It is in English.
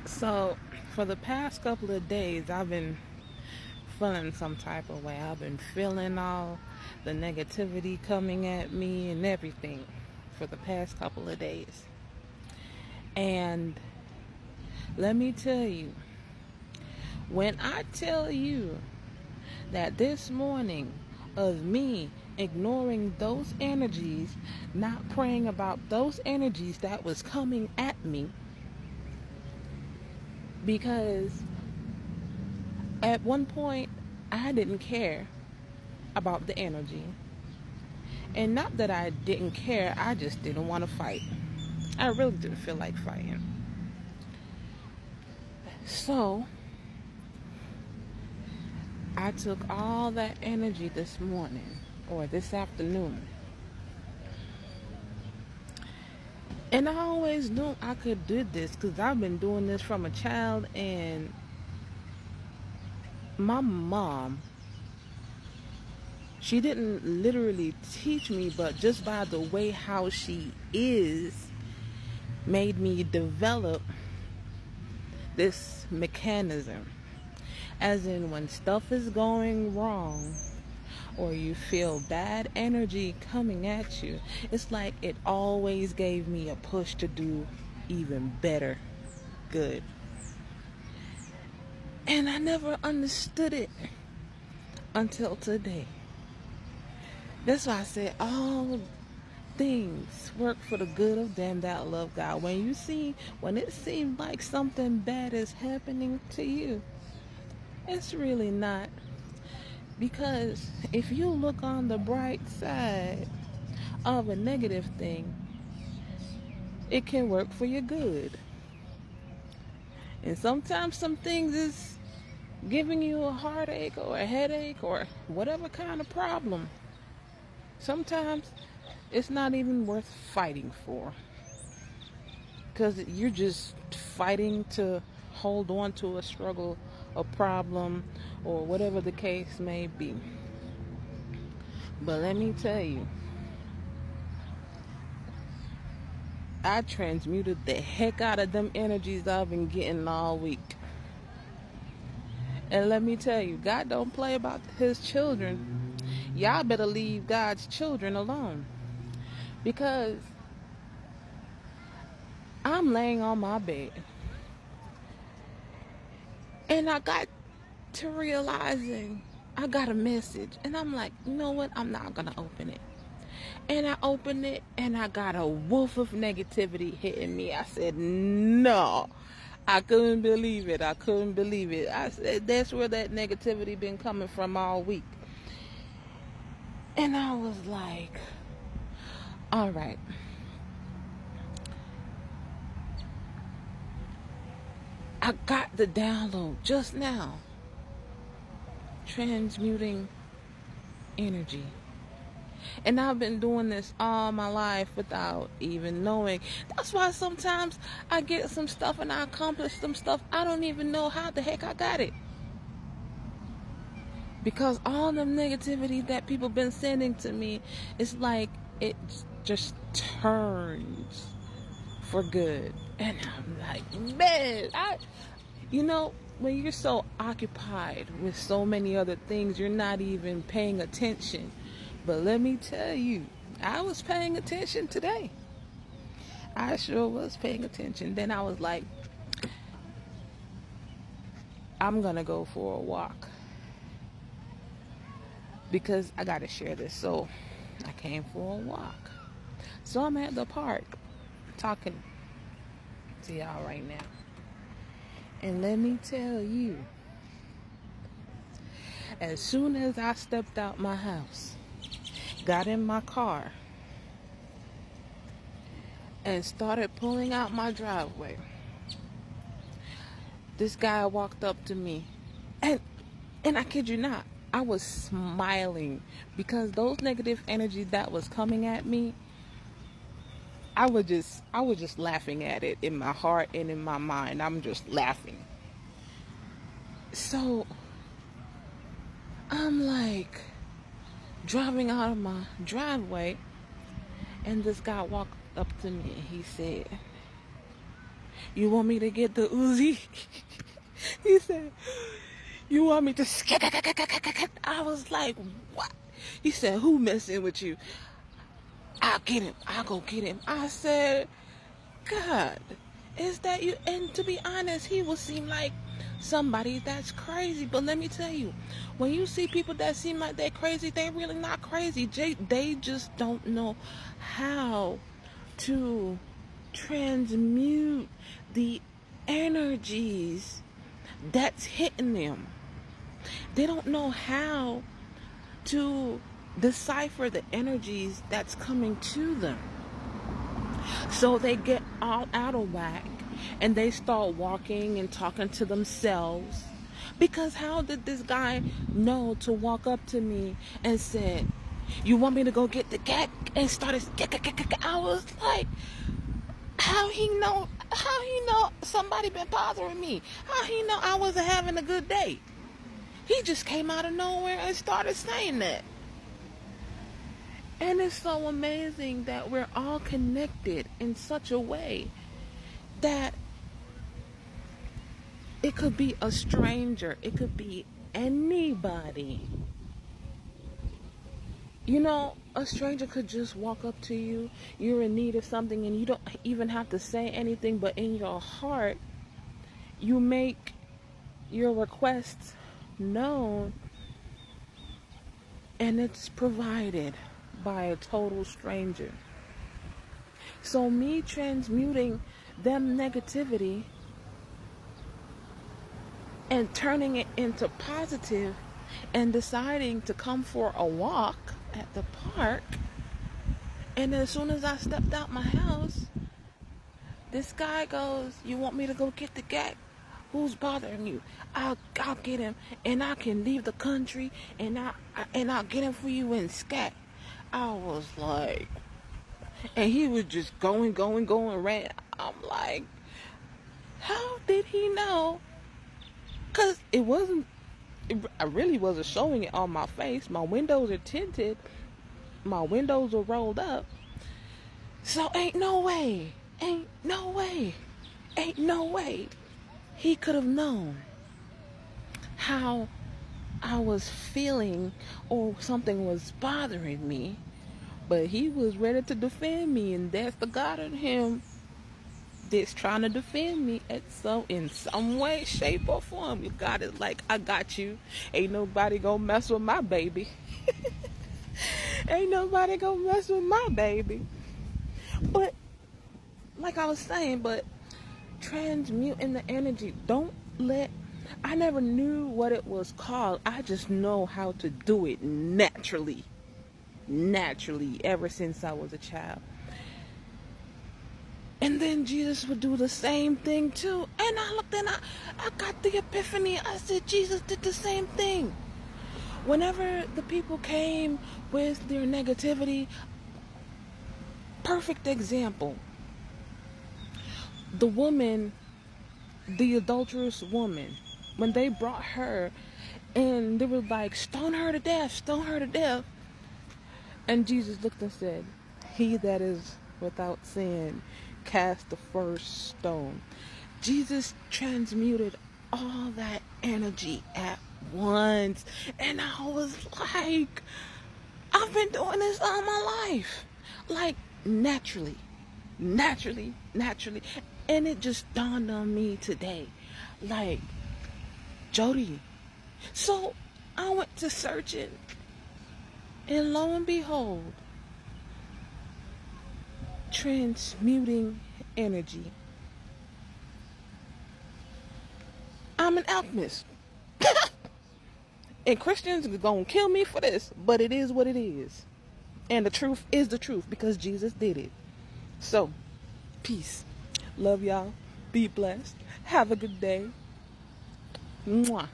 So, for the past couple of days, I've been feeling some type of way. I've been feeling all the negativity coming at me and everything for the past couple of days. And let me tell you, when I tell you that this morning of me ignoring those energies, not praying about those energies that was coming at me, because at one point I didn't care about the energy. And not that I didn't care, I just didn't want to fight. I really didn't feel like fighting. So I took all that energy this morning or this afternoon. And I always knew I could do this because I've been doing this from a child. And my mom, she didn't literally teach me, but just by the way how she is, made me develop this mechanism. As in, when stuff is going wrong or you feel bad energy coming at you, it's like it always gave me a push to do even better good. And I never understood it until today. That's why I said all things work for the good of them that love God. When it seems like something bad is happening to you, it's really not. Because if you look on the bright side of a negative thing, it can work for your good. And sometimes some things is giving you a heartache or a headache or whatever kind of problem. Sometimes it's not even worth fighting for, because you're just fighting to hold on to a struggle, a problem, or whatever the case may be. But let me tell you, I transmuted the heck out of them energies I've been getting all week. And let me tell you, God don't play about his children. Y'all better leave God's children alone. Because I'm laying on my bed and I got to realizing I got a message, and I'm like, you know what? I'm not gonna open it. And I opened it and I got a wolf of negativity hitting me. I said, no. I couldn't believe it. I couldn't believe it. I said, that's where that negativity been coming from all week. And I was like, all right. I got the download just now. Transmuting energy. And I've been doing this all my life without even knowing. That's why sometimes I get some stuff and I accomplish some stuff. I don't even know how the heck I got it. Because all the negativity that people been sending to me, it's like it just turns for good. And I'm like, man, when you're so occupied with so many other things, you're not even paying attention. But let me tell you, I was paying attention today. I sure was paying attention. Then I was like, I'm going to go for a walk, because I got to share this. So I came for a walk. So I'm at the park talking to y'all right now. And let me tell you, as soon as I stepped out my house, got in my car, and started pulling out my driveway, this guy walked up to me, and I kid you not, I was smiling, because those negative energies that was coming at me, I was just laughing at it in my heart and in my mind. I'm just laughing. So I'm like driving out of my driveway, and this guy walked up to me and he said, You want me to get the Uzi? He said, you want me to... I was like, what? He said, who messing with you? I'll get him. I'll go get him. I said, God, is that you? And to be honest, he would seem like somebody that's crazy. But let me tell you, when you see people that seem like they're crazy, they're really not crazy. They just don't know how to transmute the energies that's hitting them. They don't know how to decipher the energies that's coming to them. So they get all out of whack and they start walking and talking to themselves. Because how did this guy know to walk up to me and said, you want me to go get the cat? And started, I was like, how he know somebody been bothering me? How he know I wasn't having a good day? He just came out of nowhere and started saying that. And it's so amazing that we're all connected in such a way that it could be a stranger, it could be anybody. You know, a stranger could just walk up to you, you're in need of something, and you don't even have to say anything, but in your heart, you make your requests known, and it's provided by a total stranger. So me transmuting them negativity and turning it into positive and deciding to come for a walk at the park, and as soon as I stepped out my house, this guy goes, you want me to go get the cat? Who's bothering you? I'll get him, and I can leave the country, and I'll get him for you in scat. I was like, and he was just going, ran. I'm like, how did he know? Because I really wasn't showing it on my face. My windows are tinted. My windows are rolled up. So ain't no way he could have known how I was feeling or something was bothering me. But he was ready to defend me, and that's the God in him that's trying to defend me in some way, shape, or form. God is like, I got you. Ain't nobody gonna mess with my baby. Ain't nobody gonna mess with my baby. But like I was saying, transmuting the energy. I never knew what it was called. I just know how to do it naturally ever since I was a child. And then Jesus would do the same thing too. And I looked and I got the epiphany. I said, Jesus did the same thing. Whenever the people came with their negativity, perfect example. The woman, the adulterous woman, when they brought her and they were like, stone her to death. And Jesus looked and said, he that is without sin, cast the first stone. Jesus transmuted all that energy at once. And I was like, I've been doing this all my life. Like, naturally. And it just dawned on me today. Like, Jody. So I went to searching, and lo and behold, transmuting energy. I'm an alchemist. And Christians are going to kill me for this, but it is what it is. And the truth is the truth because Jesus did it. So, peace. Love y'all. Be blessed. Have a good day. Mwah.